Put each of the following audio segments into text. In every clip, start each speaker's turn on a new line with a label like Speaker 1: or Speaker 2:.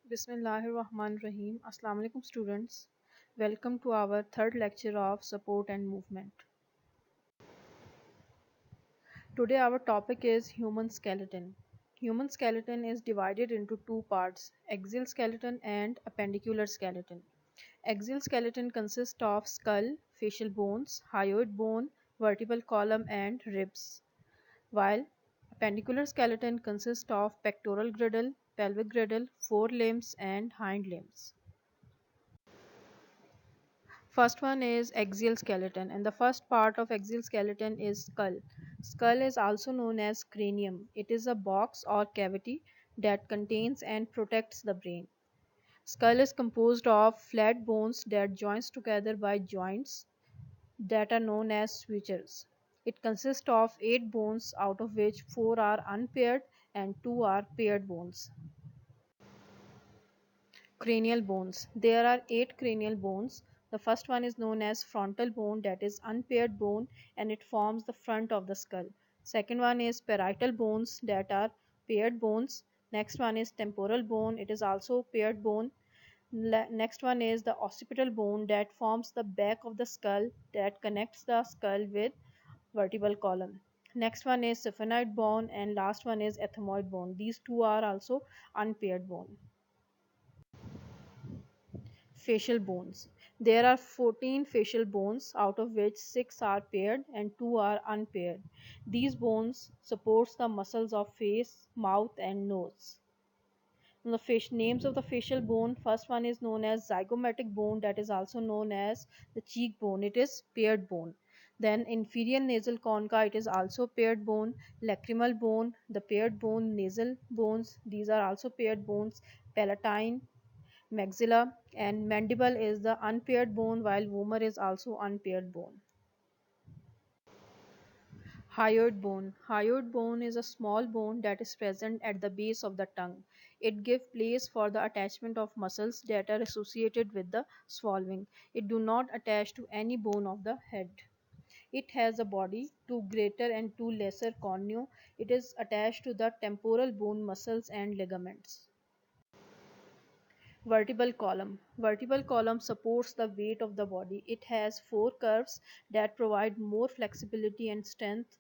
Speaker 1: Bismillahirrahmanirrahim. Assalamu alaikum students. Welcome to our third lecture of support and movement. Today our topic is human skeleton. Human skeleton is divided into two parts, axial skeleton and appendicular skeleton. Axial skeleton consists of skull, facial bones, hyoid bone, vertebral column and ribs, while appendicular skeleton consists of pectoral girdle, pelvic girdle, forelimbs and hind limbs. First one is axial skeleton, and the first part of axial skeleton is skull. Skull is also known as cranium. It is a box or cavity that contains and protects the brain. Skull is composed of flat bones that joins together by joints that are known as sutures. It consists of 8 bones, out of which 4 are unpaired and 2 are paired bones. Cranial bones. There are 8 cranial bones. The first one is known as frontal bone, that is unpaired bone, and it forms the front of the skull. Second one is parietal bones, that are paired bones. Next one is temporal bone, it is also paired bone. Next one is the occipital bone that forms the back of the skull that connects the skull with vertebral column. Next one is sphenoid bone, and last one is ethmoid bone. These two are also unpaired bone. Facial bones. There are 14 facial bones, out of which 6 are paired and 2 are unpaired. These bones supports the muscles of face, mouth and nose. The names of the facial bone, first one is known as zygomatic bone, that is also known as the cheekbone. It is paired bone. Then inferior nasal concha, it is also paired bone. Lacrimal bone, the paired bone. Nasal bones, these are also paired bones. Palatine, maxilla, and mandible is the unpaired bone, while vomer is also unpaired bone. Hyoid bone. Hyoid bone is a small bone that is present at the base of the tongue. It gives place for the attachment of muscles that are associated with the swallowing. It do not attach to any bone of the head. It has a body, two greater and two lesser cornea. It is attached to the temporal bone muscles and ligaments. Vertebral column. Vertebral column supports the weight of the body. It has four curves that provide more flexibility and strength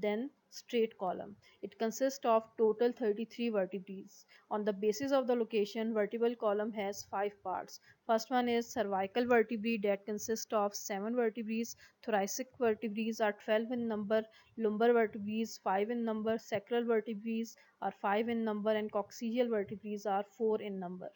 Speaker 1: than straight column. It consists of total 33 vertebrae. On the basis of the location, vertebral column has 5 parts. First one is cervical vertebrae that consist of 7 vertebrae. Thoracic vertebrae are 12 in number. Lumbar vertebrae 5 in number. Sacral vertebrae are 5 in number, and coccygeal vertebrae are 4 in number.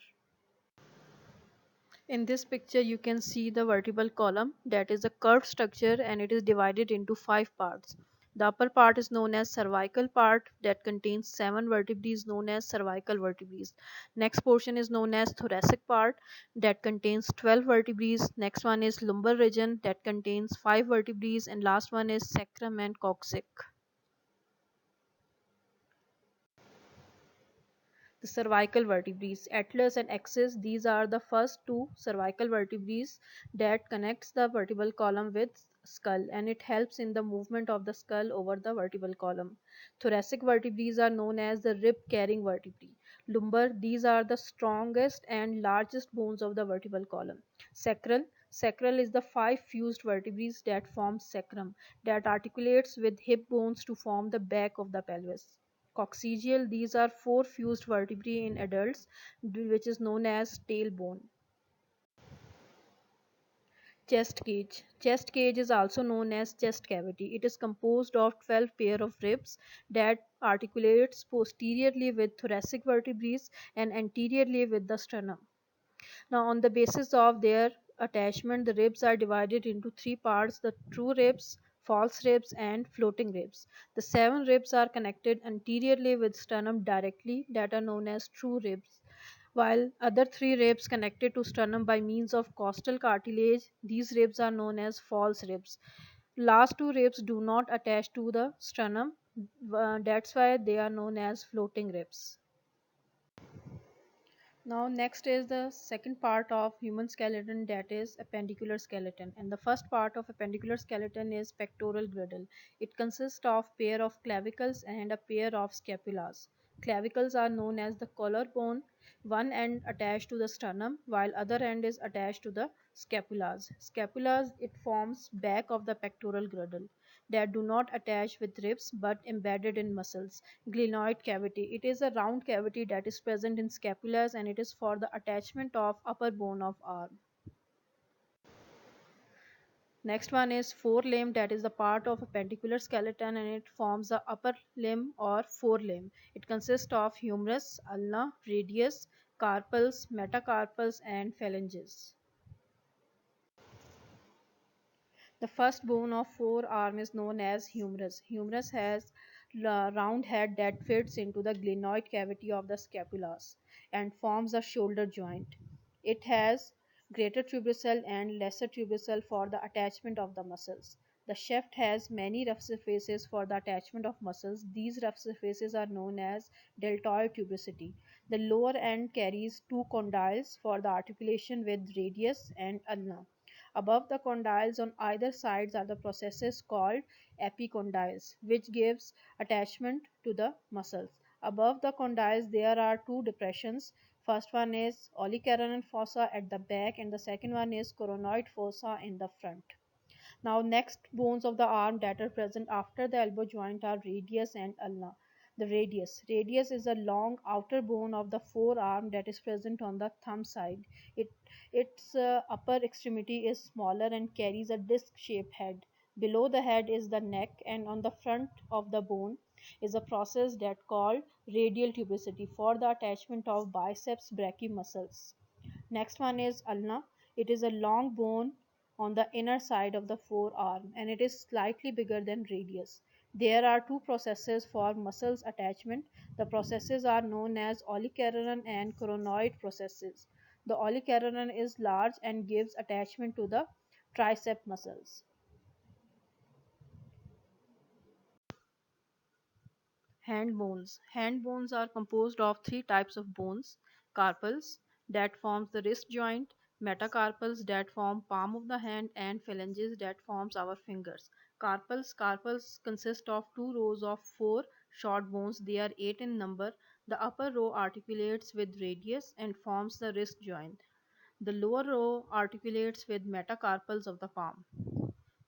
Speaker 1: In this picture you can see the vertebral column, that is a curved structure, and it is divided into 5 parts. The upper part is known as cervical part that contains 7 vertebrae known as cervical vertebrae. Next portion is known as thoracic part that contains 12 vertebrae. Next one is lumbar region that contains 5 vertebrae, and last one is sacrum and coccyx. The cervical vertebrae, atlas and axis, these are the first two cervical vertebrae that connects the vertebral column with skull, and it helps in the movement of the skull over the vertebral column. Thoracic vertebrae are known as the rib carrying vertebrae. Lumbar, these are the strongest and largest bones of the vertebral column. Sacral is the 5 fused vertebrae that form sacrum, that articulates with hip bones to form the back of the pelvis. Coccygeal, these are 4 fused vertebrae in adults, which is known as tailbone. Chest cage. Chest cage is also known as chest cavity. It is composed of 12 pair of ribs that articulates posteriorly with thoracic vertebrae and anteriorly with the sternum. Now, on the basis of their attachment, the ribs are divided into 3 parts: the true ribs, false ribs, and floating ribs. The 7 ribs are connected anteriorly with sternum directly, that are known as true ribs, while other 3 ribs connected to sternum by means of costal cartilage. These ribs are known as false ribs. Last 2 ribs do not attach to the sternum, that's why they are known as floating ribs. Now next is the second part of human skeleton, that is appendicular skeleton, and the first part of appendicular skeleton is pectoral girdle. It consists of pair of clavicles and a pair of scapulas. Clavicles are known as the collarbone, one end attached to the sternum while other end is attached to the scapulas. Scapulas it forms back of the pectoral girdle that do not attach with ribs but embedded in muscles. Glenoid cavity. It is a round cavity that is present in scapulas and it is for the attachment of upper bone of arm. Next one is forelimb, that is the part of a pedicular skeleton and it forms the upper limb or forelimb. It consists of humerus, ulna, radius, carpals, metacarpals and phalanges. The first bone of forearm is known as humerus. Humerus has a round head that fits into the glenoid cavity of the scapulas and forms the shoulder joint. It has greater tubercle and lesser tubercle for the attachment of the muscles. The shaft has many rough surfaces for the attachment of muscles. These rough surfaces are known as deltoid tuberosity. The lower end carries two condyles for the articulation with radius and ulna. Above the condyles on either sides are the processes called epicondyles, which gives attachment to the muscles. Above the condyles there are two depressions. First one is olecranon fossa at the back and the second one is coronoid fossa in the front. Now, next bones of the arm that are present after the elbow joint are radius and ulna. The radius. Radius is a long outer bone of the forearm that is present on the thumb side. It, its upper extremity is smaller and carries a disc-shaped head. Below the head is the neck, and on the front of the bone is a process that called radial tuberosity for the attachment of biceps brachii muscles. Next one is ulna. It is a long bone on the inner side of the forearm and it is slightly bigger than radius. There are two processes for muscles attachment. The processes are known as olecranon and coronoid processes. The olecranon is large and gives attachment to the tricep muscles. Hand bones. Hand bones are composed of three types of bones: carpals that forms the wrist joint, metacarpals that form palm of the hand, and phalanges that forms our fingers. Carpals consist of two rows of four short bones. They are eight in number. The upper row articulates with radius and forms the wrist joint. The lower row articulates with metacarpals of the palm.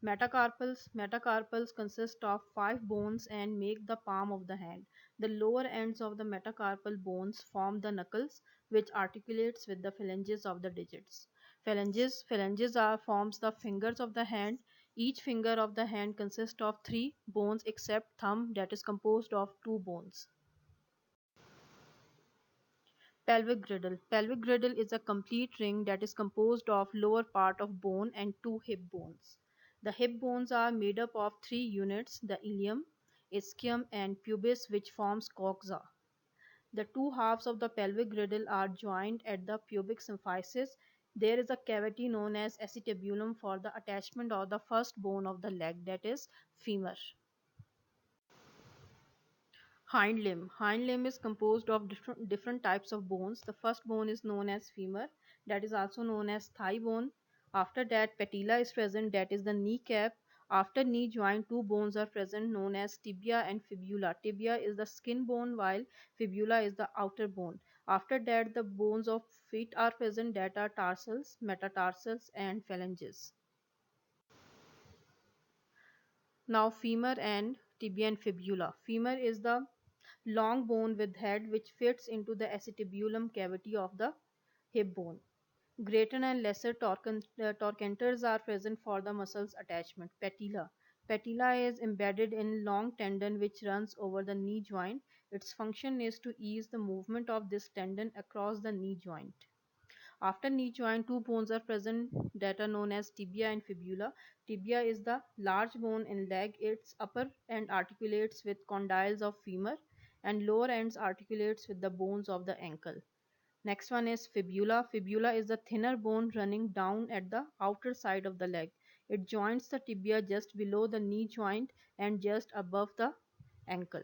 Speaker 1: Metacarpals consist of five bones and make the palm of the hand. The lower ends of the metacarpal bones form the knuckles, which articulates with the phalanges of the digits. Phalanges are forms the fingers of the hand. Each finger of the hand consists of three bones except thumb that is composed of two bones. Pelvic girdle. Pelvic girdle is a complete ring that is composed of lower part of bone and two hip bones. The hip bones are made up of three units, the ilium, ischium and pubis which forms coxa. The two halves of the pelvic girdle are joined at the pubic symphysis. There is a cavity known as acetabulum for the attachment of the first bone of the leg, that is femur. Hind limb. Hind limb is composed of different types of bones. The first bone is known as femur, that is also known as thigh bone. After that, patella is present, that is the kneecap. After knee joint, two bones are present known as tibia and fibula. Tibia is the skin bone while fibula is the outer bone. After that, the bones of feet are present, that are tarsals, metatarsals and phalanges. Now femur and tibia and fibula. Femur is the long bone with head which fits into the acetabulum cavity of the hip bone. Greater and lesser trochanters are present for the muscles attachment. Patella. Patella is embedded in long tendon which runs over the knee joint. Its function is to ease the movement of this tendon across the knee joint. After knee joint, two bones are present that are known as tibia and fibula. Tibia is the large bone in leg. Its upper end articulates with condyles of femur and lower ends articulates with the bones of the ankle. Next one is fibula. Fibula is the thinner bone running down at the outer side of the leg. It joins the tibia just below the knee joint and just above the ankle.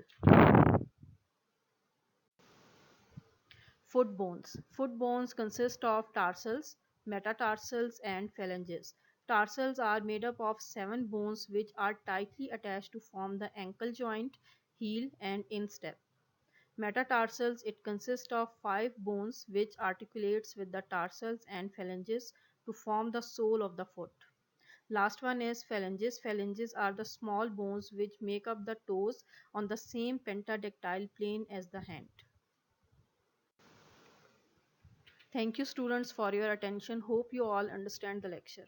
Speaker 1: Foot bones. Foot bones consist of tarsals, metatarsals, and phalanges. Tarsals are made up of seven bones which are tightly attached to form the ankle joint, heel, and instep. Metatarsals, it consists of five bones which articulates with the tarsals and phalanges to form the sole of the foot. Last one is phalanges. Phalanges are the small bones which make up the toes on the same pentadactyl plane as the hand. Thank you students for your attention. Hope you all understand the lecture.